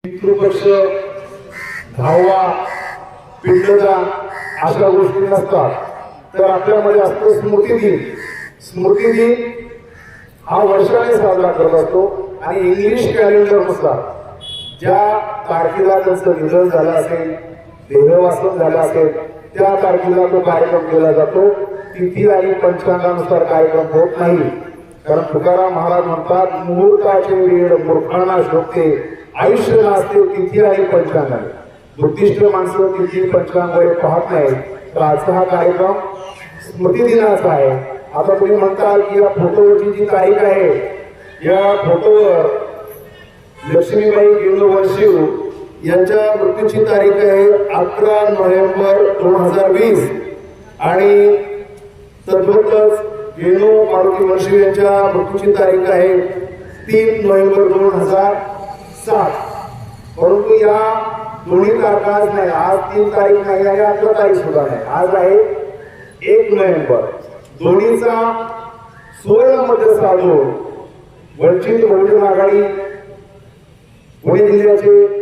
पितृपक्ष, धावा, पिंडदान अशा गोष्टी नसतात. तर आपल्यामध्ये असतो स्मृतिदिन. स्मृतिदिन हा वर्षाने साजरा करत असतो आणि इंग्लिश कॅलेंडरनुसार ज्या तारखेला त्यांचं निधन झालं असेल, देहवासन झालं असेल, त्या तारखेला तो कार्यक्रम केला जातो. तिथी आणि पंचांगानुसार कार्यक्रम होत नाही. कारण तुकाराम महाराज म्हणतात, मुहूर्ताचे वेळ मूर्खांना शोभते, आयुष्य नाचते तिथी आणि पंचांगाने. बुद्धिस्ट माणसं तिथी पंचांगाने पाहत नाही. तर आजचा हा कार्यक्रम स्मृतिदिनाचा आहे. आता तुम्ही म्हणताल की या फोटोवरची जी तारीख आहे, या फोटोवर लक्ष्मीबाई गेंडोवंशी यांच्या मृत्यूची तारीख आहे 11 नोव्हेंबर 2020 आणि तद्वतच गेणू मारुती वंशी यांच्या मृत्यूची तारीख आहे 3 नोव्हेंबर 2007. परंतु या दोन्ही तारखाच नाही, आज 3 तारीख नाही आणि 11 तारीख सुद्धा नाही, आज आहे 1 नोव्हेंबर. दोन्हीचा सुवर्ण मध्य साधून वंचित बहुजन आघाडी पुणे जिल्ह्याचे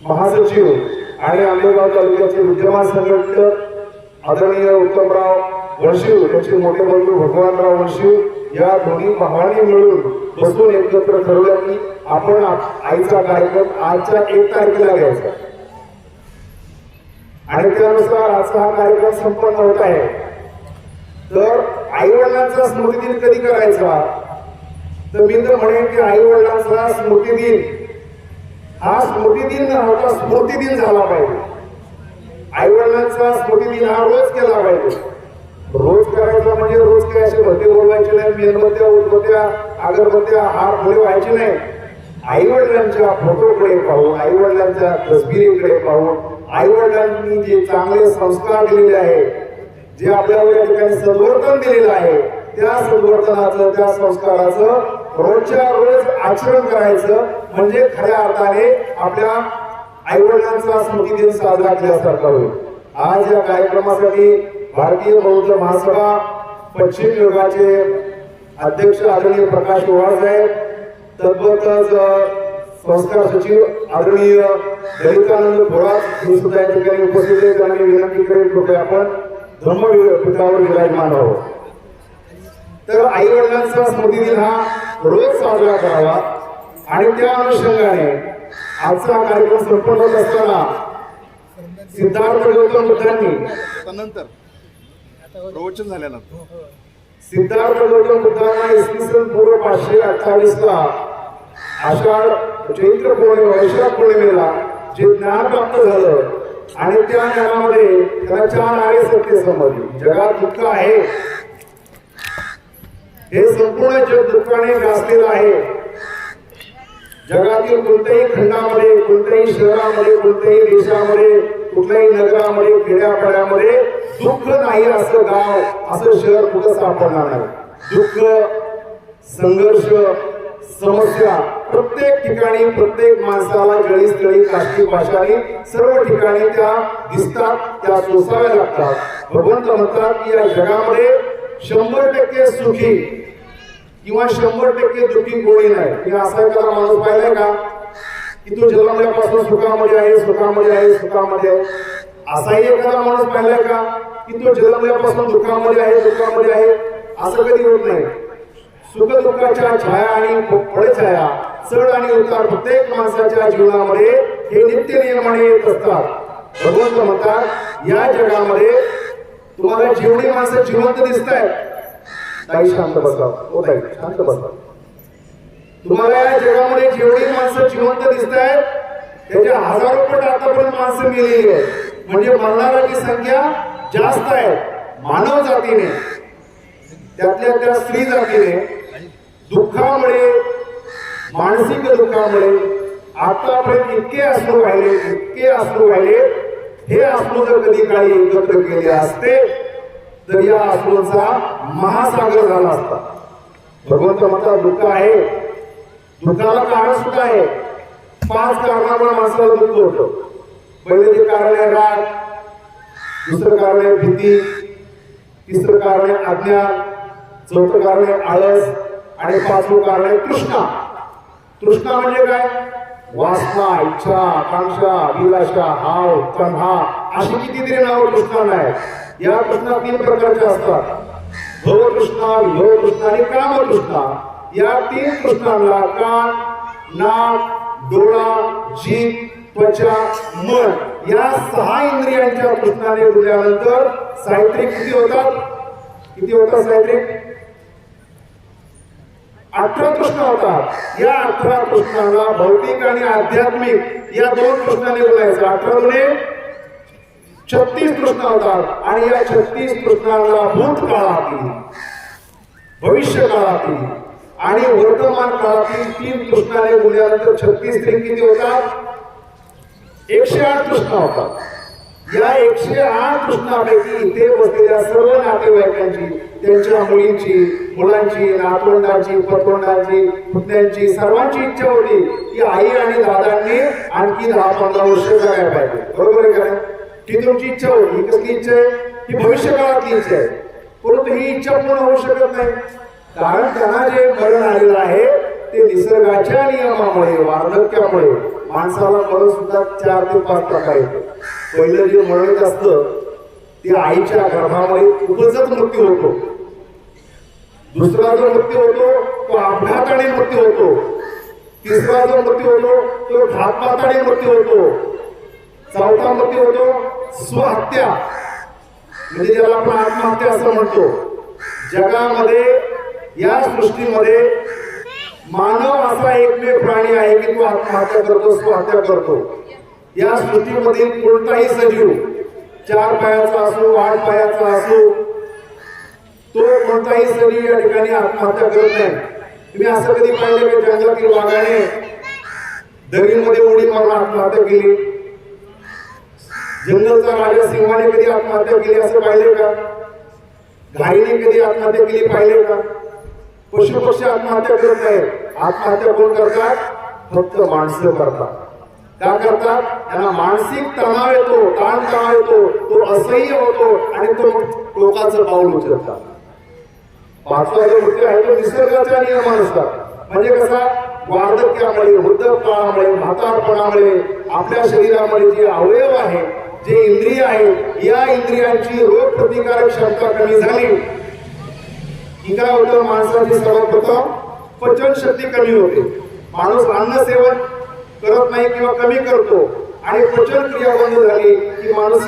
महासचिव आणि आंबेगाव तालुक्याचे विद्यमान संघटक आदरणीय उत्तमराव वंशी, त्यांचे मोठे बंधू भगवानराव वंशी या दोन्ही भावांनी मिळून बसून एकत्र ठरवलं की आपण आईचा कार्यक्रम आजच्या 1 तारखेला घ्यायचा आणि त्यानुसार आजचा हा कार्यक्रम संपन्न होत आहे. तर आई वडिलांचा स्मृतिदिन कधी करायचा, तर मी तर म्हणेन की आई वडिलांचा स्मृतिदिन हा स्मृतिदिन न होता स्मृतिदिन झाला पाहिजे. आई वडिलांचा स्मृतिदिन हा रोज केला पाहिजे. रोज करायचा म्हणजे रोज काय असे भटे बोलवायचे नाही, मेणबत्त्या उदबत्त्या अगरबत्त्या हार फुले व्हायचे नाही. आई वडिलांच्या फोटोकडे पाहून, आई वडिलांच्या तसबिरीकडे पाहून, आई वडिलांनी जे चांगले संस्कार दिलेले आहे, जे आपल्याला या ठिकाणी सद्वर्तन दिलेलं आहे, त्या सद्वर्तनाचं, त्या संस्काराचं रोजच्या रोज आचरण करायचं म्हणजे खऱ्या अर्थाने आपल्या आई वडिलांचा स्मृतिदिन साजरा केल्यासारखा होईल. आज या कार्यक्रमासाठी भारतीय बौद्ध महासभा पश्चिम विभागाचे अध्यक्ष आदरणीय प्रकाश ओवाळ साहेब, तद्वतच संस्कार सचिव आदरणीय ललितानंद थोरात हे सुद्धा या ठिकाणी उपस्थित आहेत. आणि विनंती करेल कृपया आपण धम्मपीठावर विराजमान आहोत. तर आई वडिलांचा स्मृतिदिन हा रोज साजरा करावा आणि त्या अनुषंगाने आजचा कार्यक्रम संपन्न होत असताना सिद्धार्थ गौतम बुद्धांनी नंतर प्रवचन झाल्यानंतर सिद्धार्थ गौतम बुद्धांना इसवी सन पूर्व 528 ला आषाढ चैत्र पौर्णिमा वैशाख पौर्णिमेला जे ज्ञान प्राप्त झालं आणि त्या ज्ञानामध्ये त्याला 4 आर्य सत्य समजली. जगात दुःख आहे, हे संपूर्ण जग दुःखाने ग्रासलेलं आहे. जगातील कोणत्याही खंडामध्ये, कोणत्याही शहरामध्ये, कोणत्याही देशामध्ये, कुठल्याही नगरामध्ये, खेड्यापाड्यामध्ये दुःख नाही असं गाव, असं शहर कुठं सापडणार नाही. दुःख, संघर्ष, समस्या प्रत्येक ठिकाणी, प्रत्येक माणसाला जळीस्थळी, काष्टी पाषाणी सर्व ठिकाणी त्या दिसतात, त्या सोसाव्या लागतात. भगवंत म्हणतात की या जगामध्ये 100% सुखी किंवा 100% दुःखी कोणी नाही. किंवा असा एखादा माणूस पाहिलाय का की तो जन्मल्यापासून सुखामध्ये आहे, सुखामध्ये आहे, सुखामध्ये आहे? असाही एखादा माणूस पाहिलाय का की तो जन्मल्यापासून दुःखामध्ये आहे, दुःखामध्ये आहे? असं कधी होत नाही. सुख दुःखाच्या छाया आणि फळछाया, चढ आणि उतार प्रत्येक माणसाच्या जीवनामध्ये हे नित्य निर्माणे येत असतात. भगवंत म्हणतात या जगामध्ये तुम्हाला जेवढी माणसं जिवंत दिसत आहेत, ताई शांत बसा, हो ताई शांत बसा, तुम्हाला या जगामध्ये जेवढी माणसं जिवंत दिसत आहेत त्याच्या हजारो पट आतापर्यंत माणसं मेलेली आहेत. म्हणजे मरणाऱ्याची संख्या जास्त आहे मानव जातीने. त्यातल्या त्या स्त्री जातीने दुःखामुळे, मानसिक दुःखामुळे आतापर्यंत इतके अश्रू राहिले, इतके अश्रू राहिले. हे अश्रू जर कधी काळी एकत्र केले असते तर या अश्रूंचा महासागर झाला असता. भगवंत म्हणतात दुःख आहे, दुःखाला कारण सुद्धा आहे. 5 कारणामुळे माणसाला दुःख होतं. पहिले जे कारण आहे राग, दुसरं कारण आहे भीती, तिसरं कारण आहे अज्ञान, चौथं कारण आहे आळस आणि 5वं कारण आहे तृष्णा. तृष्णा म्हणजे काय? वासना, इच्छा, आकांक्षा, अभिलाषा, हाव, तन्हा अशी कितीतरी नावं कृष्णाला आहेत. या कृष्णा 3 प्रकारच्या असतात. भव कृष्णा, विभव कृष्णा आणि काम कृष्णा. या 3 कृष्णांना कान, नाक, डोळा, जीभ, त्वचा, मन या 6 इंद्रियांच्या कृष्णाने डुल्यानंतर साहित्रिक किती होतात? किती होतात साहित्रिक? 18 कृष्ण होतात. या 18 कृष्णांना भौतिक आणि आध्यात्मिक या 2 कृष्णाने बोलायचं. 18 गुणे 36 कृष्ण होतात. आणि या 36 कृष्णांना भूतकाळातील, भविष्य काळातील आणि वर्तमान काळातील 3 कृष्णाने बोलल्यानंतर 36 3 किती होतात? 108 कृष्ण होतात. या 108 कृष्णापैकी इथे बसलेल्या सर्व नातेवाईकांची, त्यांच्या मुलींची, मुलांची, नातवंडांची, पतवंडांची, पुतण्यांची सर्वांची इच्छा होती की आई आणि दादांनी आणखी 10-15 वर्ष जगायला पाहिजे. बरोबर आहे का? ही तुमची इच्छा होती. ही कसली इच्छा आहे? ही भविष्य काळातली इच्छा आहे. परंतु ही इच्छा पूर्ण होऊ शकत नाही. कारण त्यांना जे मरण आलेलं आहे ते निसर्गाच्या नियमामुळे, वार्धक्यामुळे माणसाला मरण सुद्धा 4 ते 5 प्रकार येतो. पहिलं जे मरण असतं ते आईच्या गर्भामध्ये उपजत मृत्यू होतो. दुसरा जो मृत्यू होतो तो अपघाताने मृत्यू होतो. तिसरा जो मृत्यू होतो तो घातपाताने मृत्यू होतो. चौथा मृत्यू होतो स्वहत्या, म्हणजे ज्याला आपण आत्महत्या असं म्हणतो. जगामध्ये या सृष्टीमध्ये मानव असा एकमेव प्राणी आहे की तो आत्महत्या करतो, स्वहत्या करतो. या सृष्टीमधील कोणताही सजीव 4 पायाचा असो, 8 पायाचा असो, तो कोणताही सजीव या ठिकाणी आत्महत्या करत नाही. तुम्ही असं कधी पाहिलं की जंगलातील वाघाने दरीमध्ये उडी मारून आत्महत्या केली? जंगलचा राजा सिंहाने कधी आत्महत्या केली असं पाहिले का? गायीने कधी आत्महत्या केली पाहिले का? पशु पक्षी आत्महत्या करत नाही. आत्महत्या कोण करतात? फक्त माणसं करतात. का करतात? त्यांना मानसिक तणाव येतो, ताण तणाव येतो, तो असह्य होतो आणि तो लोकांचं पाऊल उचलतात. 5वा जो मृत्यू आहे तो निसर्गाच्या नियमानुसार. म्हणजे कसा? वार्धक्यामुळे, वृद्धपणामुळे, म्हातारपणामुळे आपल्या शरीरामध्ये जे अवयव आहे, जे इंद्रिय आहे, या इंद्रियांची रोग प्रतिकारक क्षमता कमी झाली की काय होतं? माणसाची सर्वप्रथम पचन शक्ती कमी होते. माणूस अन्न सेवन करत नाही किंवा कमी करतो आणि पचन क्रिया बंद झाली की माणूस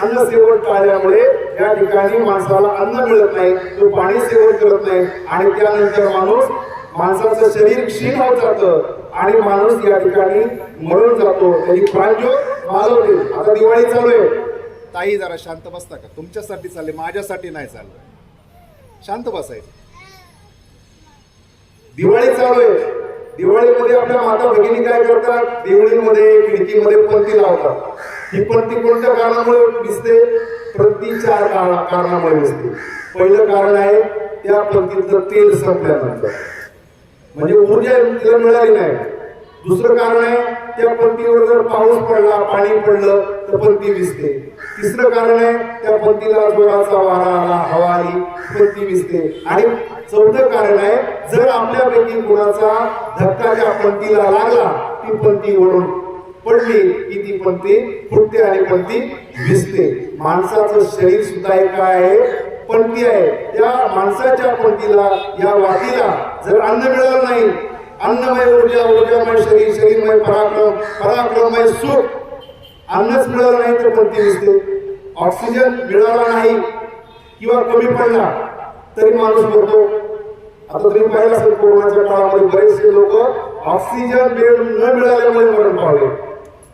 अन्न सेवन टाळल्यामुळे या ठिकाणी माणसाला अन्न मिळत नाही, तो पाणी सेवन करत नाही आणि त्यानंतर माणसाचं शरीर क्षीण होत जातं आणि माणूस या ठिकाणी मरून जातो. त्याची प्राणज्योत मालवते. आता दिवाळी चालू आहे. ताई जरा शांत बसता का? तुमच्यासाठी चालले, माझ्यासाठी नाही चाललं. शांत बसायचं. दिवाळी चालू आहे. दिवाळीमध्ये आपल्या माता भगिनी काय करतात? दिवाळीमध्ये खिडकीमध्ये पणती लावतात. ही पणती कोणत्या कारणामुळे दिसते? प्रति 4 कारणामुळे दिसते. पहिलं कारण आहे त्या पणतीचं तेल संपल्यानंतर, म्हणजे ऊर्जा तिला मिळाली नाही. दुसरं कारण आहे त्या पणतीवर जर पाऊस पडला, पाणी पडलं तर पणती विझते. तिसरं कारण आहे त्या पणतीला जोराचा वारा आला, हवा आली, पणती विझते. आणि 4थं कारण आहे जर आपल्यापैकी कुणाचा धक्का त्या पणतीला लागला, ती पणती ओढून पडली की ती पणती फुटते आणि पणती विझते. माणसाचं शरीर सुद्धा एक काय आहे? पणती आहे. त्या माणसाच्या पणतीला, या वातीला जर अन्न मिळालं नाही, अन्नमय ऊर्जा, ऊर्जामय शरीर, शरीरमय पराक्रम, पराक्रममय सुख, अन्नच मिळालं नाही तर पणती विझते. ऑक्सिजन मिळाला नाही किंवा कमी पडला तरी माणूस मरतो. आता तुम्ही पाहिलं असेल कोरोनाच्या काळामध्ये बरेचसे लोक ऑक्सिजन न मिळाल्यामुळे मरण पावले.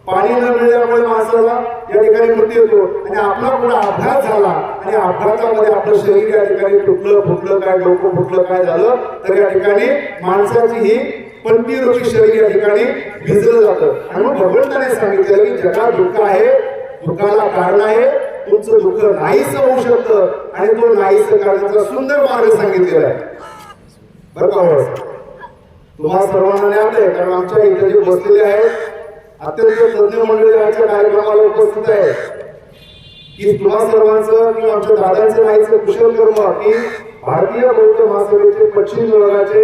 पाणी न मिळाल्यामुळे माणसाला या ठिकाणी मृत्यू होतो. आणि आपला पुढे अपघात झाला आणि अपघातामध्ये आपलं शरीर या ठिकाणी फुटलं काय, डोकं फुटलं काय झालं तर या ठिकाणी माणसाची ही पणती रूपी शरीर या ठिकाणी भिजलं जातं. आणि मग भगवंताने सांगितलं की जगात दुःख आहे, दुःखाला कारण आहे, तुमचं दुःख नाहीच होऊ शकतं आणि तो नाहीच करण्याचा सुंदर मार्ग सांगितलेला आहे. बरं का? तुम्हाला सर्वांना ज्ञात आहे, कारण आमच्या इथे जे बसलेले आहेत अत्यंत तज्ञ मंडळी आमच्या कार्यक्रमाला उपस्थित आहे की तुम्हा सर्वांचं किंवा आमच्या दादांचं नाहीचं कुशल कर्म की भारतीय बौद्ध महासभेचे पश्चिम विभागाचे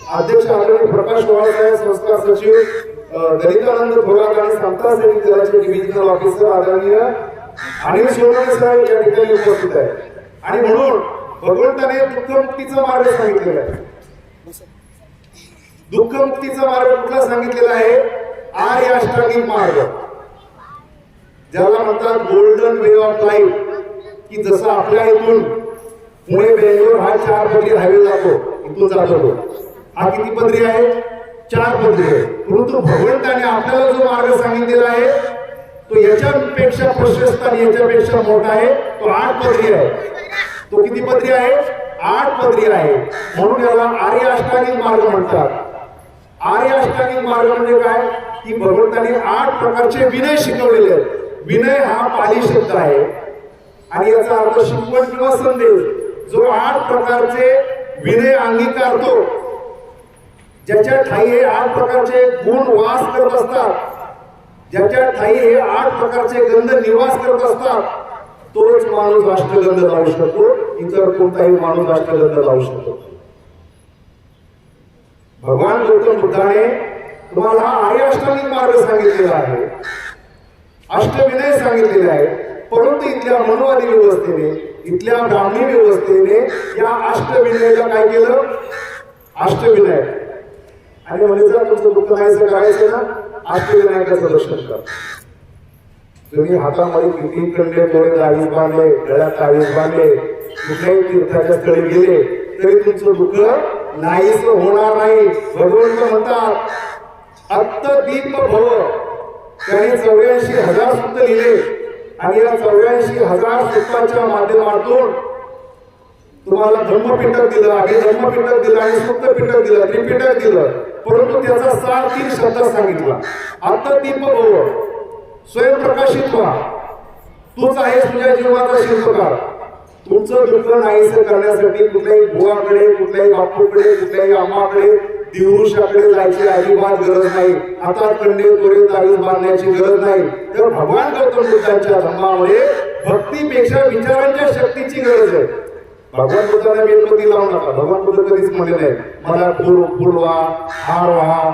अध्यक्ष आदरणीय प्रकाश वाळसाहेब, संस्कार सचिव दलितानंद थोरात आणि समता सैनिक दलाचे डिव्हिजनल ऑफिसर आदरणीय अनिल सोनवणे साहेब या ठिकाणी उपस्थित आहे. आणि म्हणून भगवंताने दुःखमुक्तीचा मार्ग सांगितलेला आहे. दुःखमुक्तीचा मार्ग कुठला सांगितलेला आहे? आर्य अष्टांगिक मार्ग, ज्याला म्हणतात गोल्डन वे ऑफ लाईफ. की जसं आपल्या इथून पुणे बेंगलोर हा 4 पदरी हायवे जातो, इथून जातो तो, हा किती पदरी आहे? 4 पदरी आहे. परंतु भगवंताने आपल्याला जो मार्ग सांगितलेला आहे तो याच्यापेक्षा प्रशस्त आणि याच्यापेक्षा मोठा आहे. तो 8 पदरी आहे. तो किती पदरी आहे? 8 पदरी आहे. म्हणून याला आर्य अष्टांगिक मार्ग म्हणतात. आर्य अष्टांगिक मार्ग म्हणजे काय? की भगवंताने 8 प्रकारचे विनय शिकवलेले आहेत. विनय हा पाली शब्द आहे आणि याचा अर्थ शिकवण किंवा संदेश. जो 8 प्रकारचे विनय अंगीकारतो, ज्याच्या ठाई हे 8 प्रकारचे गुण वास करत असतात, ज्याच्या ठाई हे 8 प्रकारचे गंध निवास करत असतात, तोच माणूस अष्टगंध लावू शकतो. इतर कोणताही माणूस अष्टगंध लावू शकतो. भगवान गौतम बुद्धाने तुम्हाला आर्य अष्टांगिक मार्ग सांगितलेला आहे, अष्टविनय सांगितलेले आहे. परंतु इथल्या मनुवादी व्यवस्थेने, इथल्या ब्राह्मणी व्यवस्थेने या अष्टविनयाला काय केलं? अष्टविनय. आणि म्हणजे जर तुमचं दुःख नाहीचं करायचं ना, अष्टविनायकाचं दर्शन करा. तुम्ही हातामध्ये किती कंडे थोडे तावीज बांधले, गळ्यात तावीज बांधले, कुठल्याही तीर्थाच्या स्थळी गेले तरी तुमचं दुःख नाहीच होणार नाही. भगवंत म्हणतात अत्तदीप भव. त्याने 84,000 सूक्त लिहिले आणि या 84,000 सूक्ताच्या माध्यमातून तुम्हाला धम्मपिटक दिलं, अभिधम्मपिटक दिलं आणि सूक्तपिटक दिलं, त्रिपिटक दिलं. परंतु त्याचा सार 3 शब्दात सांगितला. अत्तदीप भव, स्वयंप्रकाशित व्हा. तूच आहेस तुझ्या जीवनाचा शिल्पकार. तुमचं दुःख नाहीसं करण्यासाठी कुठल्याही बुवाकडे, कुठल्याही बापूकडे, कुठल्याही अम्माकडे, दिवृषाकडे जायची अजिबात गरज नाही. आता कंडे तोरे तावीज बांधण्याची गरज नाही. तर भगवान गौतम बुद्धांच्या धर्मामध्ये भक्तीपेक्षा विचारांच्या शक्तीची गरज आहे. भगवान बुद्धाने मेणबत्ती लावू नका. भगवान बुद्ध कधीच म्हणले नाही मला फुल व्हा, हार व्हा,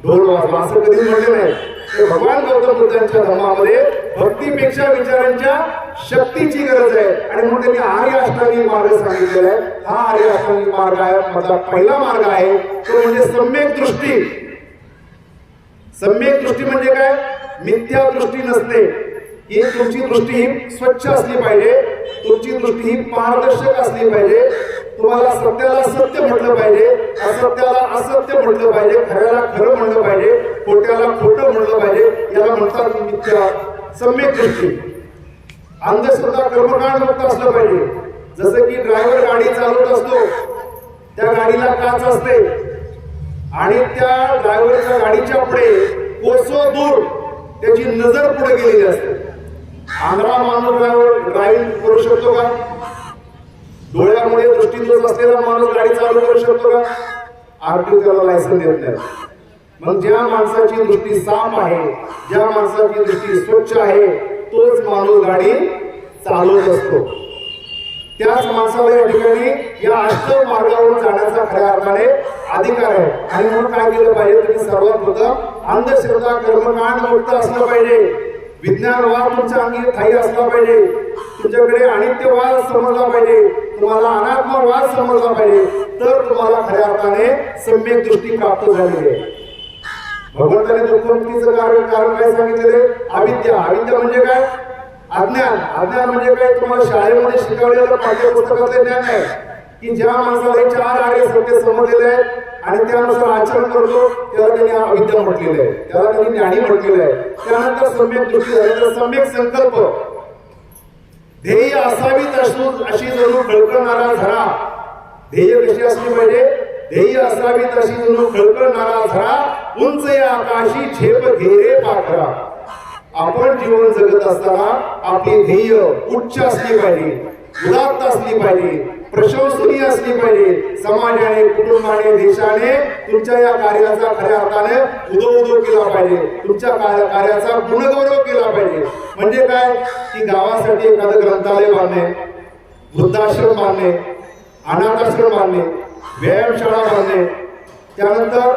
ढोल वाजवा, असं कधीच म्हणले नाही. तर भगवान गौतम बुद्धांच्या धर्मामध्ये भक्तीपेक्षा विचारांच्या शक्तीची गरज आहे. आणि म्हणून त्यांनी आर्य अष्टांगिक मार्ग सांगितलेला आहे. हा आर्य अष्टांगिक मार्ग आहे, माझा पहिला मार्ग आहे तो म्हणजे सम्यक दृष्टी. सम्यक दृष्टी म्हणजे काय? मिथ्या दृष्टी नसते. ही तुमची दृष्टी ही स्वच्छ असली पाहिजे, तुमची दृष्टी ही पारदर्शक असली पाहिजे. तुम्हाला सत्याला सत्य म्हटलं पाहिजे, असत्याला असत्य म्हटलं पाहिजे, खऱ्याला खरं म्हणलं पाहिजे, खोट्याला खोटं म्हणलं पाहिजे. याला म्हणतात मिथ्या सम्यक दृष्टी. अंधश्रद्धा कर्मकांड मुक्त असलं पाहिजे. जसं की ड्रायव्हर गाडी चालवत असतो, त्या गाडीला काच असते आणि त्या ड्रायव्हरच्या गाडीच्या पुढे कोसो दूर त्याची नजर पुढे गेलेली असते. आंधळा माणूस ड्रायव्हिंग करू शकतो का? डोळ्यामुळे दृष्टीदोष असलेला माणूस गाडी चालू करू शकतो का? आरटीओ त्याला लायसन देत नाही. मग ज्या माणसाची दृष्टी साफ आहे, ज्या माणसाची दृष्टी स्वच्छ आहे, तोच माणूस गाडी चालवत असतो. त्याच माणसाला या ठिकाणी या अष्ट मार्गावरून जाण्याचा खऱ्या अर्थाने अधिकार आहे. आणि म्हणून काय केलं पाहिजे? तुम्ही सर्वात प्रथम अंधश्रद्धा कर्मकांड मुक्त असलं पाहिजे. विज्ञानवाद तुमच्या अंगी ठाई असला पाहिजे. तुमच्याकडे अनित्यवाद समजला पाहिजे, तुम्हाला अनात्मवाद समजला पाहिजे. तर तुम्हाला खऱ्या अर्थाने सम्यक दृष्टी प्राप्त झालेली आहे. भगवंताने दुःखमुक्तीचं कारण काय सांगितलेले? अविद्या. अविद्या म्हणजे काय? अज्ञान. अज्ञान म्हणजे काय? तुम्हाला शाळेमध्ये शिकवलेलं पाठ्यपुस्तकातले ज्ञान आहे की ज्या माणसाला 4 आर्य सत्य समजलेले आहेत आणि त्यानुसार आचरण करतो त्याला त्यांनी अविद्या म्हटलेलं आहे, त्याला त्यांनी ज्ञानी म्हटलेलं आहे. त्यानंतर सम्यक दृष्टी झाल्यानंतर सम्यक संकल्प. ध्येय असावीत अशी जणू खळखळणारा झरा. ध्येय कशी असली पाहिजे? ध्येय असावीत अशी जणू खळखळणारा झरा, उंच या आकाशी झेप घेरे पाखरा. आपण जीवन जगत असताना आपली ध्येय उच्च असली पाहिजे, उदात्त असली पाहिजे, प्रशंसनीय असली पाहिजे. समाजाने, कुटुंबाने, देशाने तुमच्या या कार्याचा खऱ्या अर्थाने उदो केला पाहिजे. तुमच्या कार्याचा गुणगौरव केला पाहिजे. म्हणजे काय? की गावासाठी एखादं ग्रंथालय बांधणे, वृद्धाश्रम बांधणे, अनाथाश्रम बांधणे, व्यायामशाळा बांधणे, त्यानंतर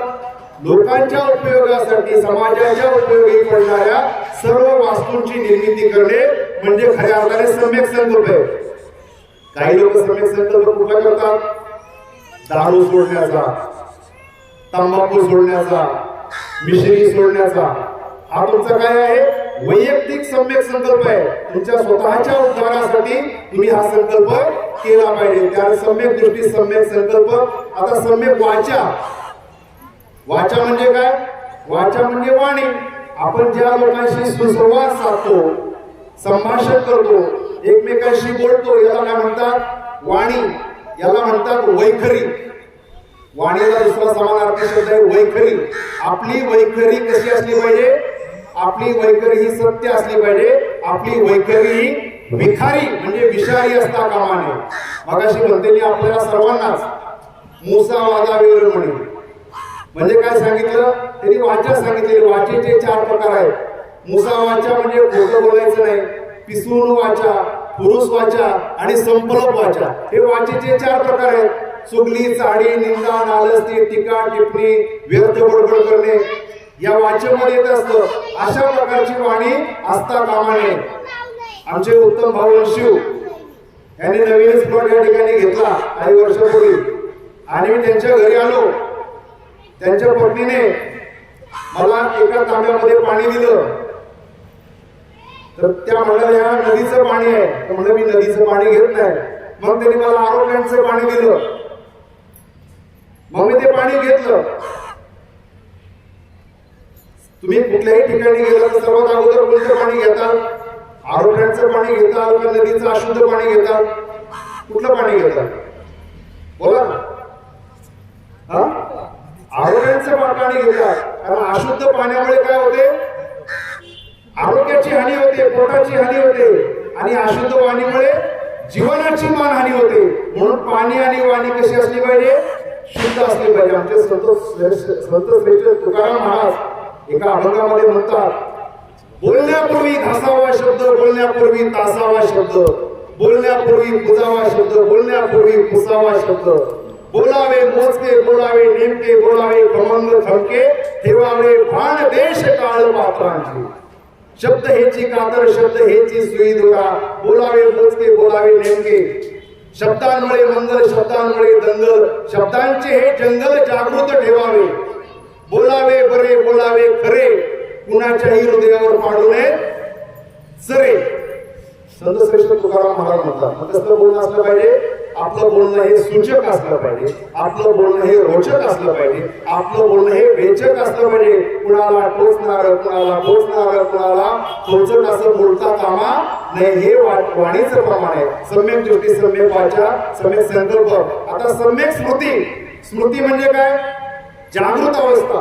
लोकांच्या उपयोगासाठी समाजाच्या उपयोगी पडणाऱ्या सर्व वास्तूंची निर्मिती करणे म्हणजे खऱ्या अर्थाने सम्यक संकल्प आहे. काही लोक सम्यक संकल्प कुठला करतात? दारू सोडण्याचा, तंबाखू सोडण्याचा, मिश्री सोडण्याचा. हा तुमचा काय आहे? वैयक्तिक सम्यक संकल्प आहे. तुमच्या स्वतःच्या उद्धारासाठी तुम्ही हा संकल्प केला पाहिजे. त्या सम्यक दृष्टी, सम्यक संकल्प. आता सम्यक वाचा. वाचा म्हणजे काय? वाचा म्हणजे वाणी. आपण ज्या लोकांशी सुसंवाद साधतो, संभाषण करतो, एकमेकांशी बोलतो, याला काय म्हणतात? वाणी. याला म्हणतात वैखरी. वाणीला दुसरा समानार्थी शब्द आहे वैखरी. आपली वैखरी कशी असली पाहिजे? आपली वैखरी ही सत्य असली पाहिजे. आपली वैखरी ही विखारी म्हणजे विषारी असता कामा नये. मगाशी म्हणते आपल्याला सर्वांनाच मुसा वादा वेळ म्हणे म्हणजे काय सांगितलं? त्यांनी वाचा सांगितली. वाचेचे 4 प्रकार आहेत. मुसा वाचा म्हणजे खोटं बोलायचं नाही, पिसून वाचा, पुरुष वाचा आणि संपलप वाचा. हे वाचेचे 4 प्रकार आहेत. चुगली, चाडी, निंदा, नालस्ती, टीका, टिप्पणी, व्यर्थ बडबड करणे या वाचेमध्ये येत असतं. अशा प्रकारची वाणी असता कामा नये. आमचे उत्तम भाऊ शिव यांनी नवीनच प्लॉट या ठिकाणी घेतला काही वर्षापूर्वी आणि मी त्यांच्या घरी आलो. त्यांच्या पत्नीने मला एका तांब्यामध्ये पाणी दिलं. तर त्या म्हणाल्या नदीचं पाणी आहे. तर म्हणलं मी नदीचं पाणी घेत नाही. मग त्यांनी मला आरोग्यांचं पाणी दिलं. मग मी ते पाणी घेतलं. तुम्ही कुठल्याही ठिकाणी गेला तर सर्वात अगोदर कोणतं पाणी घेतात? आरोग्यांचं पाणी घेतात का नदीचं अशुद्ध पाणी घेतात? कुठलं पाणी घेतात? बोला ना. हा, आरोग्यांचं पाणी घेतात. कारण अशुद्ध पाण्यामुळे काय होते? आरोग्याची हानी होते, पोटाची हानी होते आणि अशुद्ध पाणीमुळे जीवनाची मानहानी होते. म्हणून पाणी आणि वाणी कशी असली पाहिजे? शुद्ध असली पाहिजे. आमचे संत श्रेष्ठ तुकाराम महाराज एका अभंगामध्ये म्हणतात, बोलण्यापूर्वी घासावा शब्द, बोलण्यापूर्वी तासावा शब्द, बोलण्यापूर्वी पुजावा शब्द, बोलण्यापूर्वी पुसावा शब्द, बोलावे मोजके, बोलावे नेमके, बोलावे खमंग खमके, ठेवावे भान देश काळ पात्रांची. शब्द हेची कातर, शब्द हेची सुई दुरा, बोलावे मोजके, बोलावे नेमके. शब्दांमुळे मंगल, शब्दांमुळे दंगल, शब्दांचे हे जंगल जागृत ठेवावे. बोलावे बरे, बोलावे खरे, कुणाच्याही हृदयावर पाडू नये सरे. संत श्रेष्ठ तुकाराम महाराज म्हणतात. मग कसलं बोलणं असलं पाहिजे? आपलं बोलणं हे सूचक असलं पाहिजे. आपलं बोलणं हे रोचक असलं पाहिजे. आपलं बोलणं हे वेचक असलं पाहिजे. कुणाला टोचणार, कुणाला पोचणार, कुणाला टोचक असं बोलता कामा नाही. हे वाणीचं प्रमाण आहे. सम्यक दृष्टी, सम्यक वाचा, सम्यक संकल्प. आता सम्यक स्मृती. स्मृती म्हणजे काय? जागृत अवस्था,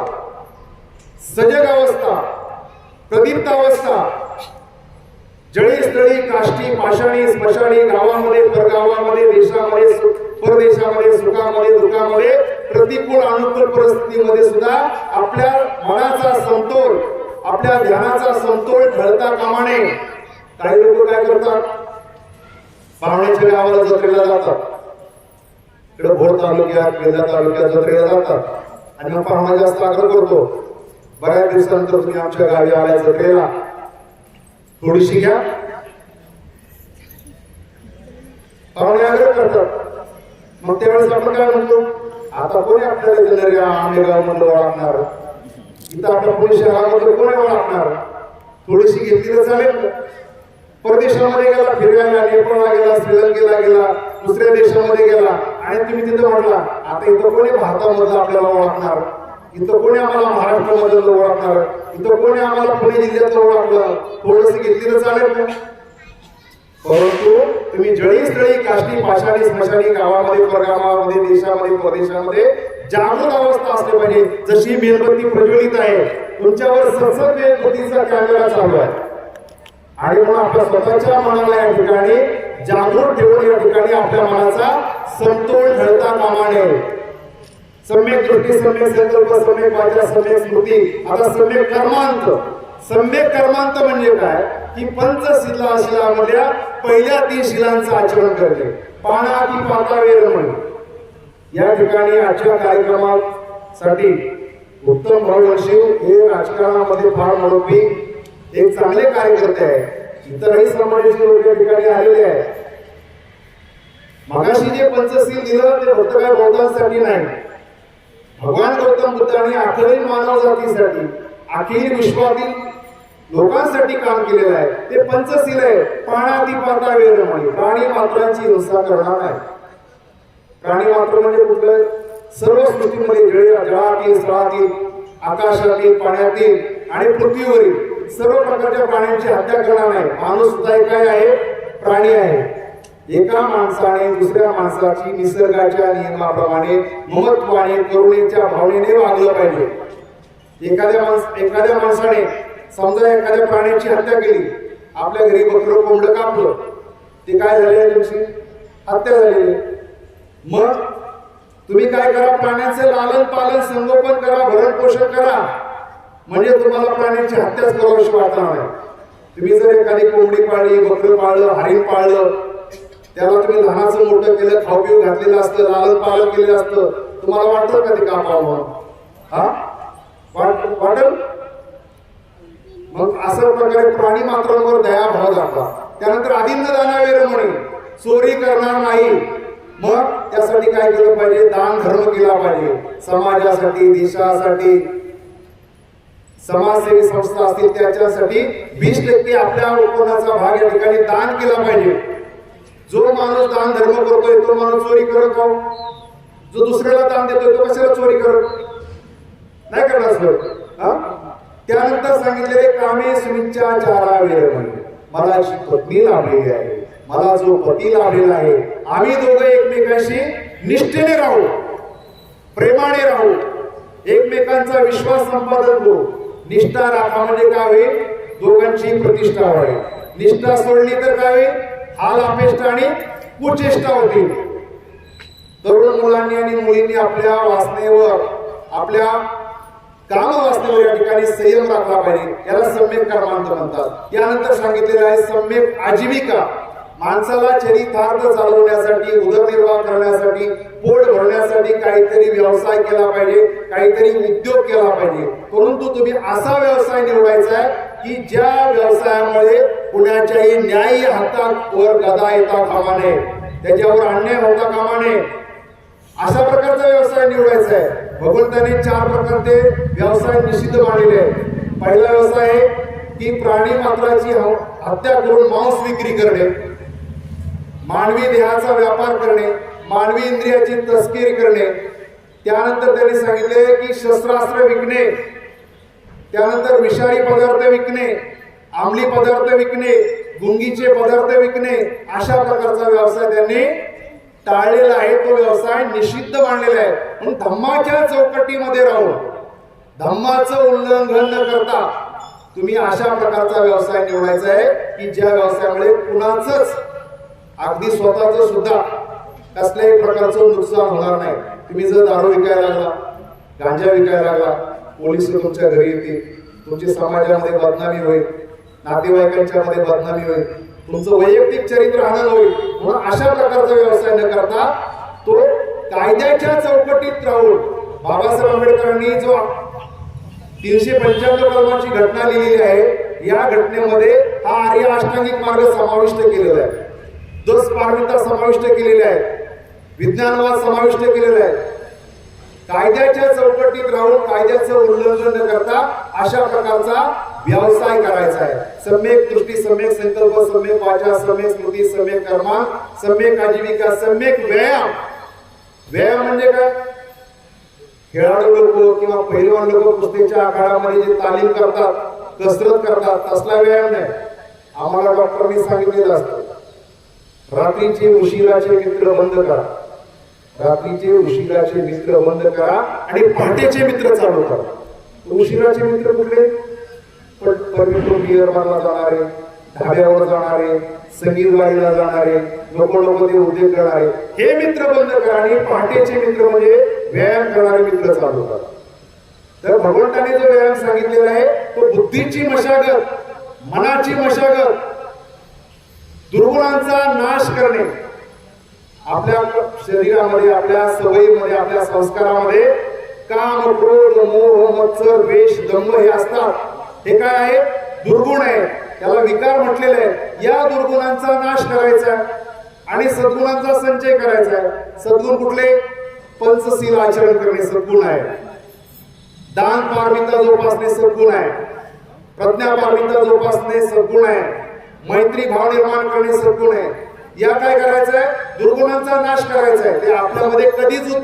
सजग अवस्था, प्रदीप्त अवस्था. जळी स्थळी काष्टी पाषाणी स्मशानी, गावामध्ये परगावामध्ये, देशामध्ये परदेशामध्ये, सुखामध्ये दुःखामध्ये, प्रतिकूल अनुकूल परिस्थितीमध्ये सुद्धा आपल्या मनाचा समतोल, आपल्या ध्यानाचा समतोल ढळता कामा नये. काही लोक काय करतात? पाहुण्याच्या गावाला जत्रेला जातात. इकडे भोर तालुक्यात, वेल्हा तालुक्यात जत्रेला जातात आणि मग पाहुणा जास्त आग्रह करतो, बऱ्याच दिवसानंतर तुम्ही आमच्या गावी आल्या जत्रेला, थोडीशी घ्या. पाहुणे आग्रह करतात. मग त्यावेळेस आपण काय म्हणतो? आता कोणी आपल्याला जनेरिया आंबेगाव मधलं ओळखणार? इथं आपल्या पुणे शहरामध्ये कोणी ओळखणार? थोडीशी घेतली तर चालेल. परदेशामध्ये गेला फिरायला, नेपाळला गेला, श्रीलंकेला गेला, दुसऱ्या देशामध्ये गेला आणि तुम्ही तिथं म्हटला आता इथं कोणी भारतामधलं आपल्याला ओळखणार? इथं कोणी आम्हाला महाराष्ट्रामधलं ओळखणार? इथं कोणी आम्हाला पुणे जिल्ह्यातलं ओळखलं? थोडंसं घेतली तर चालेल ना. परंतु तुम्ही जळी स्थळी काष्टी पाषाणी स्मशानी, गावामध्ये परगावामध्ये, देशामध्ये परदेशामध्ये जागृत अवस्था असली पाहिजे. जशी मेणबत्ती प्रज्वलित आहे, तुमच्यावर सतत मेणबत्तीचा कॅमेरा चालू आहे आणि म्हणून आपल्या स्वतःच्या मनाला या ठिकाणी जागृत ठेवून या ठिकाणी आपल्या मनाचा समतोल ढळता कामा नये. सम्यक दृष्टी, सम्यक संकल्प, सम्यक वाचा, सम्यक स्मृती. आता सम्यक कर्मांत. सम्यक कर्मांत म्हणजे काय? की पंचशिलामधल्या पहिल्या 3 शिलांचं आचरण करणे. पाणा की पाता वेळ म्हणे. या ठिकाणी आजच्या कार्यक्रमात साठी उत्तम भाऊ वर्षीव हे राजकारणामध्ये फार मोठी एक चांगले कार्यकर्ते आहे. इतरही समाजाचे लोक या ठिकाणी आलेले आहेत. मगाशी जे पंचशील दिलं ते फक्त काय बौद्धांसाठी नाही, भगवान गौतम बुद्धांनी अखिल मानव जातीसाठी अखिल विश्वातील लोकांसाठी काम केलेलं आहे. ते पंचशील आहे. प्राणातिपाता वेरमणी, प्राणी मात्रांची हिंसा करणार नाही. प्राणी मात्र म्हणजे कुठलं? सर्व सृष्टीमध्ये जळातील, स्थळातील, आकाशातील, पाण्यातील आणि पृथ्वीवरील सर्व प्रकारच्या प्राण्यांची हत्या करणार नाही. माणूस सुद्धा एक काय आहे? प्राणी आहे. एका माणसाने दुसऱ्या माणसाची निसर्गाच्या नियमाप्रमाणे ममत्वाने करुणेच्या भावनेने वागलं पाहिजे. एखाद्या माणसाने समजा एखाद्या प्राण्याची हत्या केली, आपल्या घरी बकरं कोंबडं कापलं, ते काय झाले? तुमची हत्या झालेली. मग तुम्ही काय करा? प्राण्यांचे लालन पालन संगोपन करा, भरण पोषण करा, म्हणजे तुम्हाला प्राण्यांची हत्याच करावीशी वाटणार नाही. तुम्ही जर एखादी कोंबडी पाळली, बकरं पाळलं, हरिण पाळलं, त्याला तुम्ही लहानाचं मोठं केलं, खाऊ पिऊ घातलेलं असतं, लालन पालन केलेलं असतं, तुम्हाला वाटतं का ते कापावं म्हणून? हा वाटल? मग अशा प्रकारे प्राणी मात्रांवर दयाभाव दाखवा. त्यानंतर आदिन्न दानावेर म्हणे, चोरी करणार नाही. मग त्यासाठी काय केलं पाहिजे? दान धर्म केला पाहिजे. समाजासाठी, देशासाठी, समाजसेवी संस्था असतील त्याच्यासाठी 20% आपल्या उत्पन्नाचा भाग या ठिकाणी दान केला पाहिजे. जो माणूस दान धर्म करतोय तो माणूस चोरी करत का? जो दुसऱ्याला दान देतोय तो कशाला चोरी करत नाही करणार सर? त्यानंतर सांगितलेले कामे सुमिच्चाचारा वेरमणी, मला अशी पत्नी लाभलेली आहे, मला जो पती लाभलेला आहे, आम्ही दोघं एकमेकांशी निष्ठेने राहू, प्रेमाने राहू, एकमेकांचा विश्वास संपादन करू. निष्ठा राखा म्हणजे काय होईल? दोघांची प्रतिष्ठा होईल. निष्ठा सोडली तर काय होईल? हाल अपेष्टा आणि कुचेष्टा होतील. तरुण मुलांनी आणि मुलींनी आपल्या वासनेवर, आपल्या काम वासनेवर या ठिकाणी संयम राखला पाहिजे. याला सम्यक कर्मांत म्हणतात. यानंतर सांगितलेलं आहे सम्यक आजीविका. माणसाला चरितार्थ चालवण्यासाठी, उदरनिर्वाह करण्यासाठी, पोट भरण्यासाठी काहीतरी व्यवसाय केला पाहिजे, काहीतरी उद्योग केला पाहिजे. परंतु तुम्ही असा व्यवसाय निवडायचा आहे की ज्या व्यवसायामुळे कुणाच्याही न्याय्य हातावर गदा येता कामा नये, त्याच्यावर अन्याय होता कामा नये, अशा प्रकारचा व्यवसाय निवडायचा आहे. भगवंताने 4 प्रकारचे व्यवसाय निषिद्ध मानलेले आहेत. पहिला व्यवसाय आहे की प्राणी मात्राची हत्या करून मांस विक्री करणे, मानवी देहाचा व्यापार करणे, मानवी इंद्रियाची तस्करी करणे. त्यानंतर त्यांनी सांगितले की शस्त्रास्त्र विकणे, त्यानंतर विषारी पदार्थ विकणे, अंमली पदार्थ विकणे, गुंगीचे पदार्थ विकणे, अशा प्रकारचा व्यवसाय त्यांनी टाळलेला आहे. तो व्यवसाय निषिद्ध मानलेला आहे. म्हणून धम्माच्या चौकटीमध्ये राहून धम्माचं उल्लंघन न करता तुम्ही अशा प्रकारचा व्यवसाय निवडायचा आहे की ज्या व्यवसायामुळे कुणाचंच, अगदी स्वतःच सुद्धा कसल्याही प्रकारचं नुकसान होणार नाही. तुम्ही जर दारू विकायला लागला, गांजा विकायला लागला, पोलीस तुमच्या घरी येतील, तुमची समाजामध्ये बदनामी होईल, नातेवाईकांच्या मध्ये बदनामी होईल, तुमचं वैयक्तिक चरित्र हनन होईल. म्हणून अशा प्रकारचा व्यवसाय न करता तो कायद्याच्या चौकटीत राहून बाबासाहेब आंबेडकरांनी जो 395 कलमाची घटना लिहिलेली आहे, या घटनेमध्ये हा आर्य अष्टांगिक मार्ग समाविष्ट केलेला आहे, 10 पारमिता समाविष्ट केलेल्या आहेत, विज्ञानवाद समाविष्ट केलेला आहे. कायद्याच्या चौकटीत राहून कायद्याचं उल्लंघन न करता अशा प्रकारचा व्यवसाय करायचा आहे. सम्यक दृष्टी, सम्यक संकल्प, सम्यक वाचा, सम्यक स्मृती, सम्यक कर्मा, सम्यक आजीविका, सम्यक व्यायाम. व्यायाम म्हणजे काय? खेळाडू लोक किंवा पहिलवान लोक कुस्तीच्या आखाड्यामध्ये जे तालीम करतात, कसरत करतात, तसला व्यायाम नाही. आम्हाला डॉक्टरांनी सांगितलेलं असतं, रात्रीचे उशिराचे मित्र बंद करा, रात्रीचे उशिराचे मित्र बंद करा आणि पहाटेचे मित्र चालू करा. उशिराचे मित्र कुठले? पवित्र बिअर बारला जाणारे, ढाब्यावर जाणारे, संगीत गायला जाणारे, नको ते उद्योग करणारे, हे मित्र बंद करा आणि पहाटेचे मित्र म्हणजे व्यायाम करणारे मित्र चालू करा. तर भगवंताने जो व्यायाम सांगितलेला आहे तो बुद्धीची मशागत, मनाची मशागत, दुर्गुणांचा नाश करणे, आपल्या शरीरामध्ये, आपल्या सवयीमध्ये, आपल्या संस्कारामध्ये काम, क्रोध, मोह, मत्सर, द्वेष, दंभ हे असतात. हे काय आहे? दुर्गुण आहे. त्याला विकार म्हटलेलं आहे. या दुर्गुणांचा नाश करायचा आहे आणि सद्गुणांचा संचय करायचा आहे. सद्गुण कुठले? पंचशील आचरण करणे सद्गुण आहे. दान पारमिता जोपासणे सद्गुण आहे. प्रज्ञा पारमिता जोपासणे सद्गुण आहे. मैत्री भाव निर्माण करणे सद्गुण आहे. या काय करायचं आहे? दुर्गुणांचा नाश करायचा आहे. ते आपल्यामध्ये कधीच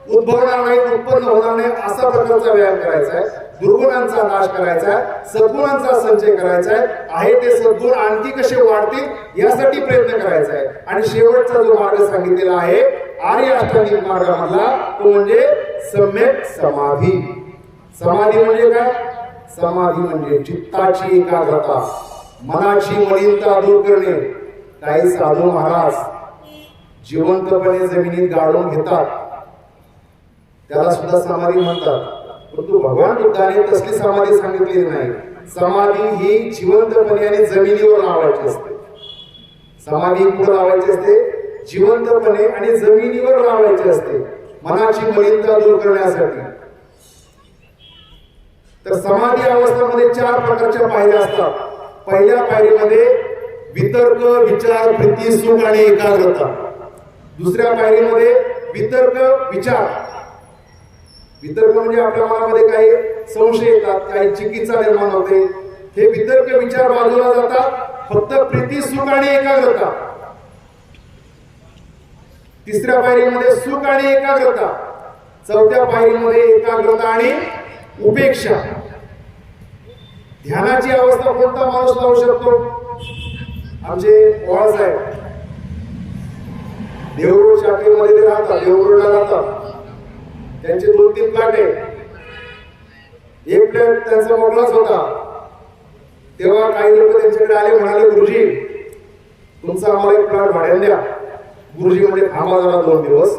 उद्भवणार नाही, उत्पन्न होणार नाही असा प्रकारचा व्यायाम करायचा आहे. दुर्गुणांचा नाश करायचा आहे, सद्गुणांचा संचय करायचा आहे ते सद्गुण आणखी कसे वाढतील यासाठी प्रयत्न करायचा आहे. आणि शेवटचा जो मार्ग सांगितलेला आहे आर्य अष्टांगिक मार्गामधला तो म्हणजे सम्यक समाधी. समाधी म्हणजे काय? समाधी म्हणजे चित्ताची एकाग्रता, मनाची मलिनता दूर करणे. काही साधू महाराज जिवंतपणे जमिनीत गाडून घेतात, त्याला सुद्धा समाधी म्हणतात. परंतु भगवान बुद्धाने तसली समाधी सांगितलेली नाही. समाधी ही जिवंतपणे आणि जमिनीवर लावायची असते. समाधी कुठं लावायची असते? जिवंतपणे आणि जमिनीवर लावायची असते, मनाची मलिनता दूर करण्यासाठी. तर समाधी अवस्थेमध्ये 4 प्रकारच्या पायऱ्या असतात. पहिल्या पायरीमध्ये वितर्क, विचार, प्रीती, सुख आणि एकाग्रता. दुसऱ्या पायरीमध्ये वितर्क, विचार. वितर्क म्हणजे आपल्या मनामध्ये काही संशय येतात, काही चिकित्सा निर्माण होते. हे वितर्क विचार बाजूला जातात. फक्त प्रीती, सुख आणि एकाग्रता. तिसऱ्या पायरीमध्ये सुख आणि एकाग्रता. चौथ्या पायरीमध्ये एकाग्रता आणि उपेक्षा. ध्यानाची अवस्था कोणता माणूस लावू शकतो? आमचे पवार साहेब देवरूड शाखेमध्ये ते राहतात, देवरूडला राहतात. त्यांचे 2-3 प्लॉट आहे. एक प्लॉट त्यांचा मोकळाच होता. तेव्हा काही लोक त्यांच्याकडे आले, म्हणाले गुरुजी तुमचा आम्हाला एक प्लॉट भाड्याने द्या. गुरुजी म्हणजे थांबा जरा 2 दिवस,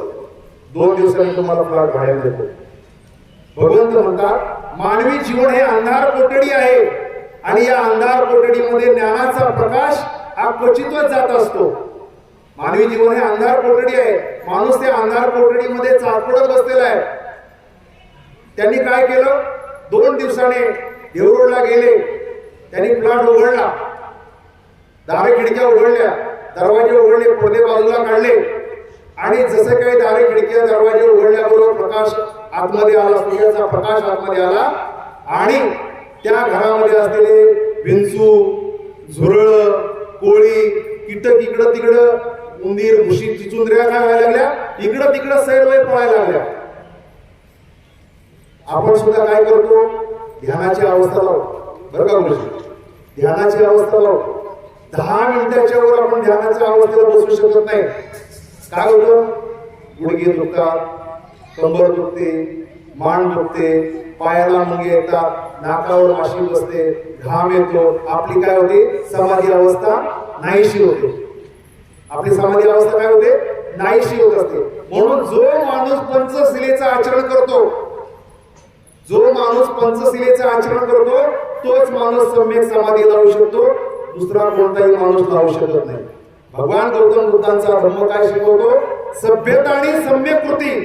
2 दिवसांनी तुम्हाला प्लॉट भाड्याने देतो. भगवंत म्हणतात मानवी जीवन हे अंधार कोठडी आहे आणि या अंधार कोठडीमध्ये ज्ञानाचा प्रकाश हा क्वचितच जात असतो. मानवी जीवन हे अंधार कोठडी आहे. माणूस त्या अंधार कोठडीमध्ये चाचपडत बसलेला आहे. त्यांनी काय केलं? 2 दिवसाने देवरूडला गेले. त्यांनी प्लॉट उघडला, दारे खिडक्या उघडल्या, दरवाजे उघडले, पडदे बाजूला काढले आणि जसे काही दारे खिडक्या दरवाजे उघडल्याबरोबर प्रकाश आतमध्ये आला, सूर्याचा प्रकाश आतमध्ये आला आणि त्या घरामध्ये असलेले विंचू, झुरळ, कोळी, कीटक इकडं तिकडं, उंदीर, घुशी, चिचुंद्र्या काय व्हायला लागल्या? इकडं तिकडं सैरवै पळायला लागल्या. आपण सुद्धा काय करतो? ध्यानाची अवस्था लावतो. बरं का गुरुजी? ध्यानाची अवस्था लावतो. 10 मिनिटाच्या वर आपण ध्यानाच्या अवस्थेला बसू शकत नाही. काय होतं? गुडघे दुखतात, कंबर दुखते, मान दुखते, पायाला मुंगे येतात, नाकावर माशी बसते, घाम येतो. आपली काय होते? समाधी अवस्था नाहीशी होते. आपली समाधी अवस्था काय होते? नाहीशी होत असते. म्हणून जो माणूस पंचशिलेचं आचरण करतो, जो माणूस पंचशिलेचं आचरण करतो तोच माणूस सम्यक समाधी लावू शकतो. दुसरा कोणताही माणूस लावू शकत नाही. भगवान गौतम बुद्धांचा धर्म काय शिकवतो? सभ्यता आणि सम्यक कृती.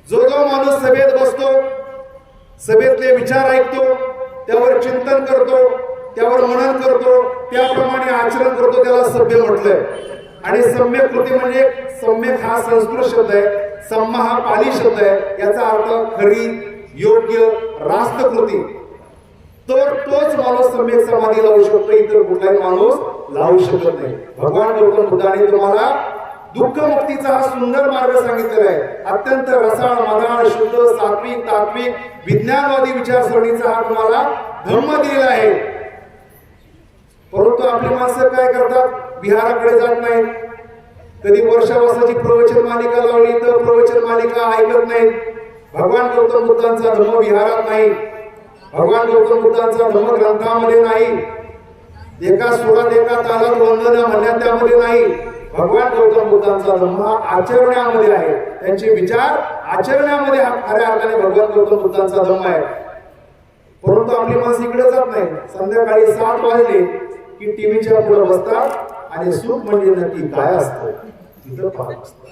जो माणूस सभेत बसतो, सभेतले विचार ऐकतो, त्यावर चिंतन करतो, त्यावर मनन करतो, त्याप्रमाणे आचरण करतो, त्याला सभ्य म्हटलंय. आणि सम्यक कृती म्हणजे सम्यक हा संस्कृत शब्द आहे, सम्मा हा पाली शब्द आहे. याचा अर्थ खरी, योग्य, रास्त कृती. तर तोच माणूस सम्यक समाधी लावू शकतो, इतर कुठलाही माणूस लावू शकत नाही. भगवान गौतम बुद्धाने तुम्हाला दुःख मुक्तीचा हा सुंदर मार्ग सांगितलेला आहे. अत्यंत रसाळ, मधाळ, शुद्ध, सात्विक, तात्विक, विज्ञानवादी विचारसरणीचा हा तुम्हाला धम्म दिलेला आहे. परंतु आपली माणसं काय करतात? विहाराकडे जात नाहीत. कधी वर्षावासाची प्रवचन मालिका लावली तर प्रवचन मालिका ऐकत नाहीत. भगवान गौतम बुद्धांचा धम्म विहारात नाही. भगवान गौतम बुद्धांचा धम्म ग्रंथामध्ये नाही. एका सुरात, एका तालात वंदन म्हणण्यात त्यामध्ये नाही. भगवान गौतम बुद्धांचा धम्म आचरण्यामध्ये आहे. त्यांचे विचार आचरण्यामध्ये हा खऱ्या अर्थाने भगवान गौतम बुद्धांचा धम्म आहे. परंतु आपली माणसं इकडे जात नाही. संध्याकाळी 7 वाजले की टीव्हीच्या पुढे बसतात आणि सुख म्हणजे नक्की काय असतं तिथं पाहत असतात.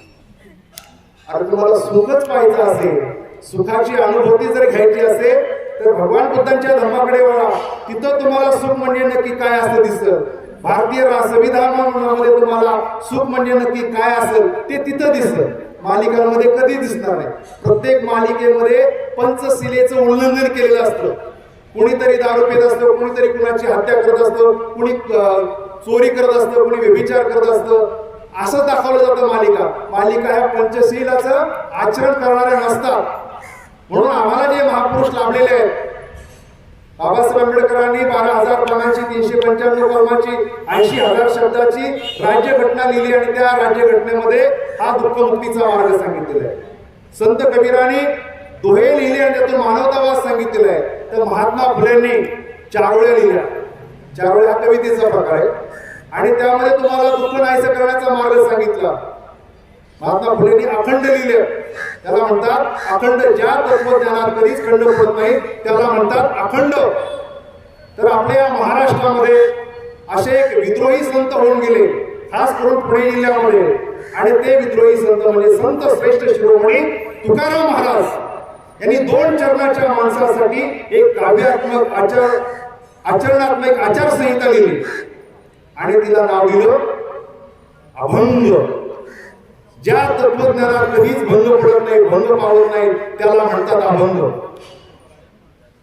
अरे तुम्हाला सुखच पाहायचं असेल सुखाची अनुभूती जर घ्यायची असेल तर भगवान बुद्धांच्या धर्माकडे वळा. तिथं तुम्हाला सुख म्हणजे नक्की काय असं दिसतं. भारतीय संविधानामध्ये तुम्हाला सुख म्हणजे नक्की काय असेल ते तिथं दिसतं, मालिकांमध्ये कधी दिसणार नाही. प्रत्येक मालिकेमध्ये पंचशिलेचं उल्लंघन केलेलं असतं. कुणीतरी दारू पित असतं, कुणीतरी कुणाची हत्या करत असतं, कुणी चोरी करत असतं, कुणी व्यभिचार करत असतं. असं दाखवलं जातं मालिका ह्या पंचशीलाचं आचरण करणाऱ्या नसतात. म्हणून आम्हाला जे महापुरुष लाभलेले आहेत, बाबासाहेब आंबेडकरांनी 12,000 पानाची 395 कलमाची 80,000 शब्दाची राज्यघटना लिहिली आणि त्या राज्यघटनेमध्ये हा दुःखमुक्तीचा मार्ग सांगितलेला आहे. संत कबीरांनी दोहे लिहिले आणि त्यातून मानवतावाद सांगितलेला आहे. तर महात्मा फुलेंनी चारोळ्या लिहिल्या. चारोळ्या हा कवितेचा प्रकार आहे आणि त्यामध्ये तुम्हाला दुःख नाहीसं करण्याचा मार्ग सांगितला. महात्मा फुलेंनी अखंड लिहिलं, त्याला म्हणतात अखंड. ज्या तत्वज्ञानात कधीच खंड पडत नाही त्याला म्हणतात अखंड. तर आपल्या महाराष्ट्रामध्ये असे एक विद्रोही संत होऊन गेले, खास करून पुणे जिल्ह्यामध्ये. आणि ते विद्रोही संत म्हणजे संत श्रेष्ठ शिरोमणी तुकाराम महाराज यांनी 2 चरणाच्या माणसासाठी एक काव्यात्मक आचरणात्मक आचारसंहिता लिहिली आणि तिला नाव दिलं अभंग. ज्या तत्वज्ञानात कधीच भंग पडत नाही, भंग पावत नाही त्याला म्हणतात अभंग.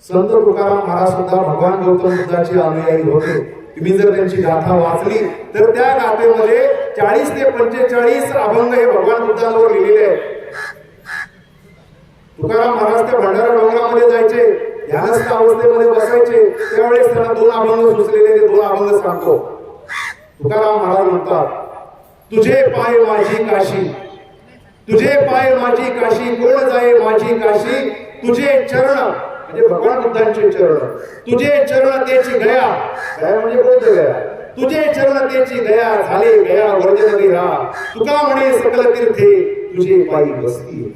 संत तुकाराम महाराज सुद्धा भगवान गौतम बुद्धाचे अनुयायी होते. तुम्ही जर त्यांची गाथा वाचली तर त्या गाथेमध्ये 40 ते 45 अभंग हे भगवान बुद्धांवर लिहिलेले आहेत. तुकाराम महाराज त्या भंडारा डोंगरामध्ये जायचे, ध्यानस्थ अवस्थेमध्ये बसायचे, त्यावेळेस त्यांना 2 अभंग सुचलेले. 2 अभंग सांगतो. तुकाराम महाराज म्हणतात, तुझे पाय माझी काशी, तुझे पाय माझी काशी, कोण जाय माझी काशी, तुझे चरण म्हणजे भगवान बुद्धांचे चरण, तुझे चरण तेची गया, गया म्हणजे बौद्ध गया, तुझे चरण तेची गया, झाले गया वर्जन हा, तुका म्हणे सकल तीर्थे तुझे पायी बसती.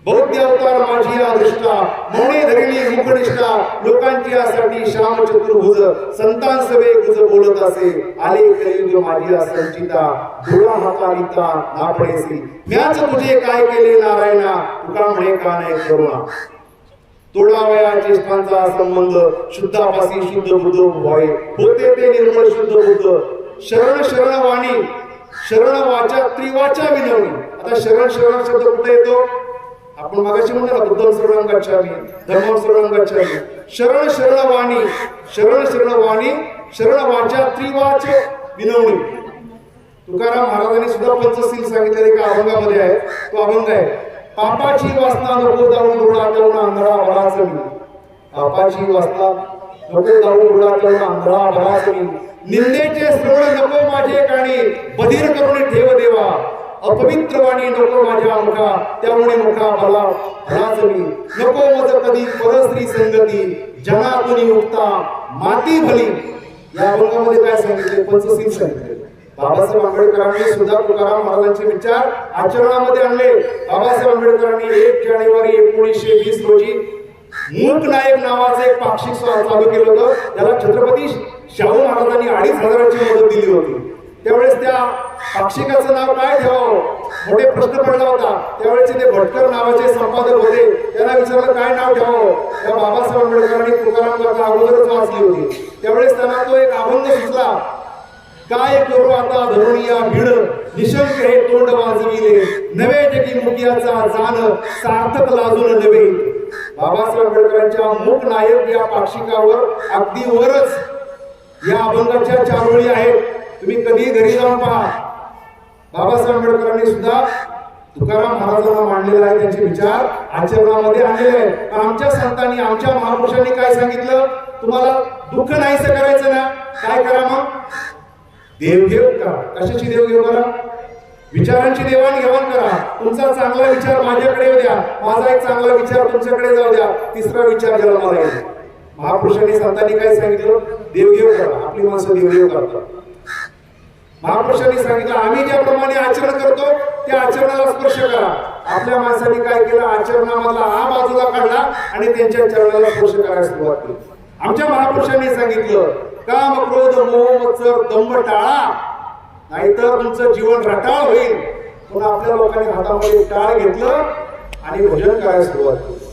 बौद्ध अवतार माझी दृष्टा, मौने धरली मुखनिष्ठा, लोकांची यासाठी श्याम चतुर्भुज, संतान सवे गुज बोलत असे, आले कलियुग माझी संचिता, डोळा हातालिता नापडेसी, म्याच तुझे काय केले नारायणा, तुका म्हणे का नाही करुणा. तोडावया चेष्टांचा संबंध, शुद्धापासी शुद्ध बुद्ध व्हावे, होते ते निर्मळ शुद्ध बुद्ध. शरण शरण वाणी, शरण वाचा त्रिवाचा विनवणी. आता शरण शरण शब्द कुठे येतो? आपण मगाशी म्हणतो ना, बुद्धं शरणं गच्छामि, धम्मं शरणं गच्छामि. शरण शरण वाणी, शरण शरण वाणी, शरण वाचा त्रिवाच विनवणी. तुकाराम महाराजांनी सुद्धा पंचशील सांगितलेले एका अभंगामध्ये आहे. तो अभंग आहे, पापाची वासना नको जाऊन डोळा लावून आंधळा बळाच मी. पापाची वासना नको जाऊन डोळा लावून आंधळा बळाच मी. निंदेचे श्रवण नको माझे काणी, बधीर करून ठेव देवा. अपवित्र वाणी नको माझ्या मुखा, त्यामुळे मुखा भला भलाच मी. नको मज कधी परस्त्री संगती, जनातून उठता माती भली. या अभंगामध्ये काय सांगितले? पंचशील सांगितले. बाबासाहेब आंबेडकरांनी सुद्धा तुकाराम महाराजांचे विचार आचरणामध्ये आणले. बाबासाहेब आंबेडकरांनी 1 जानेवारी 1920 रोजी मूक नायक नावाचं एक पाक्षिक चालू केलं होतं. त्याला छत्रपती शाहू महाराजांनी 2,500ची मदत दिली होती. त्यावेळेस त्या पाक्षिकाचं नाव काय ठेवावं मोठे प्रश्न पडला होता. त्यावेळेस ते भटकर नावाचे संपादक होते. त्यांना विचारलं काय नाव ठेवावं. त्या बाबासाहेब आंबेडकरांनी तुकाराम गाथा अगोदरच वाचली होती. त्यावेळेस त्यांना तो एक अभंग सुचला, काय करू आता धरून या भीड, निशंक हे तोंड वाजविले, नवे जगी मुकियाचा जाण, सार्थक लाजून नव्हे. बाबासाहेब आंबेडकरांच्या मूक नायक या पाक्षिकावर अगदी वरच या अभंगाच्या 4 ओळी आहेत. तुम्ही कधी घरी जाऊन पहा. बाबासाहेब आंबेडकरांनी सुद्धा तुकाराम महाराजांना मांडलेला आहे, त्यांचे विचार आचरणामध्ये आणलेले आहेत. आमच्या संतांनी, आमच्या महापुरुषांनी काय सांगितलं? तुम्हाला दुःख नाहीसं करायचं ना, काय करा मग? देवघेव करा. कशाची देवघेव करा? विचारांची देवाणघेवाण करा. तुमचा चांगला विचार माझ्याकडे येऊ द्या, माझा एक चांगला विचार तुमच्याकडे जाऊ द्या, तिसरा विचार जन्माला येईल. महापुरुषांनी संतांनी काय सांगितलं? देवघेव करा. आपली माणसं देवघेव करतात. महापुरुषांनी सांगितलं आम्ही ज्याप्रमाणे आचरण करतो त्या आचरणाला स्पर्श करा. आपल्या माणसांनी काय केलं? आचरणामधला हा बाजूला काढला आणि त्यांच्या चरणाला स्पर्श करायला सुरुवात केली. आमच्या महापुरुषांनी सांगितलं काम क्रोध मोह मत्सर दंभ टाळा, नाहीतर तुमचं जीवन रटाळ होईल. पण आपल्या लोकांनी हातामध्ये टाळ घेतलं आणि भजन करायला सुरुवात केली.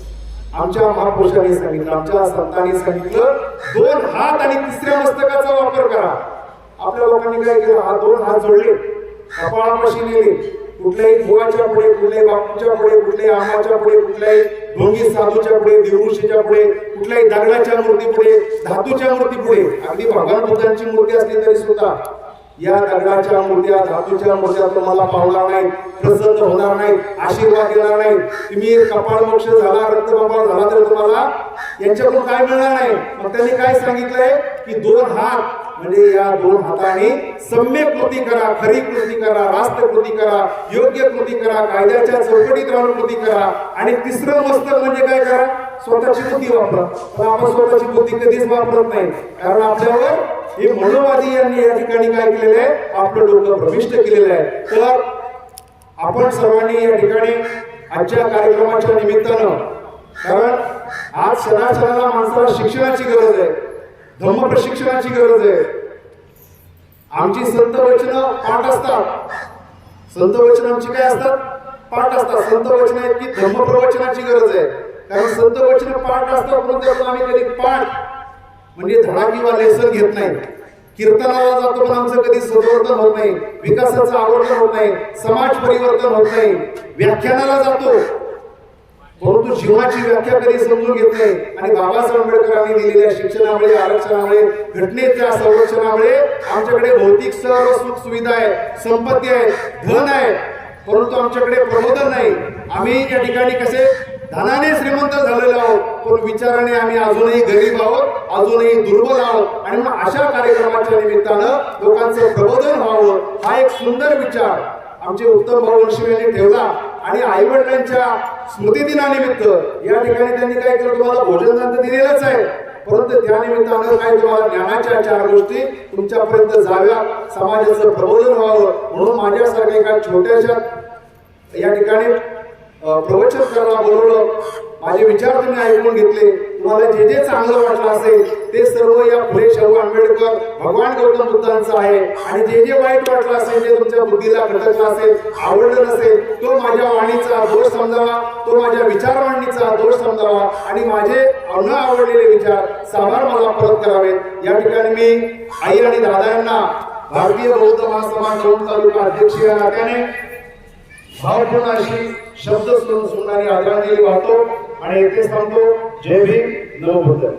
आमच्या महापुरुषांनी सांगितलं, आमच्या संतांनी सांगितलं, 2 हात आणि तिसऱ्या मस्तकाचा वापर करा. आपल्या लोकांनी काय केलं, हा 2 हात जोडले, कपाळापाशी नेले, कुठल्याही बुवाच्या पुढे, कुठल्याही बापूच्या पुढे, कुठल्याही आमाच्या पुढे, कुठल्याही ढोंगी साधूच्या पुढे, देवऋषीच्या पुढे, कुठल्याही दगडाच्या मूर्ती पुढे, धातूच्या मूर्ती पुढे, अगदी भगवान बुद्धांची मूर्ती असली तरी सुद्धा या दगडाच्या मूर्त्या, धातूच्या मूर्त्या तुम्हाला पावणार नाही, प्रसन्न होणार नाही, आशीर्वाद देणार नाही. तुम्ही कपाळ मोक्ष झाला, रक्तबंबाळ झाला तर तुम्हाला यांच्याकडून काय मिळणार नाही. मग त्यांनी काय सांगितलंय की 2 हात म्हणजे या 2 हाताने सम्यक कृती करा, खरी कृती करा, रास्त कृती करा, योग्य कृती करा, कायद्याच्या चौकटीत राहून कृती करा. आणि तिसरं मस्तक म्हणजे काय करा, स्वतःची बुद्धी वापरा. पण आपण स्वतःची बुद्धी कधीच वापरत नाही, कारण आपल्यावर हे मनोवादी यांनी या ठिकाणी काय केलेलं आहे, आपलं डोकं भ्रमिष्ट केलेलं आहे. तर आपण सर्वांनी या ठिकाणी आजच्या कार्यक्रमाच्या निमित्तानं, कारण आज क्षणाक्षणाला माणसाला शिक्षणाची गरज आहे, धम्म प्रशिक्षणाची गरज आहे. आमची संत वचनं पाठ असतात, संत वचन आमची काय असतात, पाठ असतात. संत वचन आहेत की धम्म प्रवचनाची गरज आहे, कारण संत वचन पाठ असतात म्हणून आम्ही कधी पाठ म्हणजे धडा किंवा लेसन घेत नाही. कीर्तनाला जातो पण आमचं कधी संवर्धन होत नाही, विकासाचं आवर्धन होत नाही, समाज परिवर्तन होत नाही. व्याख्यानाला जातो परंतु जीवनाची व्याख्या कधी समजून घेत नाही. आणि बाबासाहेब आंबेडकरांनी दिलेल्या शिक्षणामुळे, आरक्षणामुळे, घटनेच्या संरक्षणामुळे आमच्याकडे भौतिक सर्व सुख सुविधा आहे, संपत्ती आहे, धन आहे, परंतु आमच्याकडे प्रबोधन नाही. आम्ही या ठिकाणी कसे धनाने श्रीमंत झालेलो आहोत, पण विचाराने आम्ही अजूनही गरीब आहोत, अजूनही दुर्बल आहोत. आणि मग अशा कार्यक्रमाच्या निमित्तानं लोकांचं प्रबोधन व्हावं, हा एक सुंदर विचार आमचे उत्तम भाऊ वंशी यांनी ठेवला. आणि आई वडिलांच्या स्मृतिदिनानिमित्त या ठिकाणी त्यांनी काय केलं, तुम्हाला भोजन तर दिलेलंच आहे, परंतु त्यानिमित्तानं काय तुम्हाला ज्ञानाच्या 4 गोष्टी तुमच्यापर्यंत जाव्या, समाजाचं प्रबोधन व्हावं म्हणून माझ्यासारख्या एका छोट्याशा या ठिकाणी प्रवचन करायला बोलवलं. माझे विचार तुम्ही ऐकून घेतले. तुम्हाला जे जे चांगलं वाटलं असेल ते सर्व या फुले शाहू आंबेडकर, भगवान गौतम बुद्धांचं आहे. आणि जे जे वाईट वाटलं असेल, जे तुमच्या बुद्धीला खटकलं असेल, आवडलं नसेल, तो माझ्या वाणीचा दोष समजावा, तो माझ्या विचारवाणीचा दोष समजावा. आणि माझे न आवडलेले विचार साभार मला परत करावेत. या ठिकाणी मी आई आणि दादा यांना भारतीय बौद्ध महासभा दौंड तालुका अध्यक्ष या नात्याने भावपूर्ण अशी शब्द सुंदरी आदरांजली वाहतो आणि येथे सांगतो. जय भीम, नमो बुद्धाय.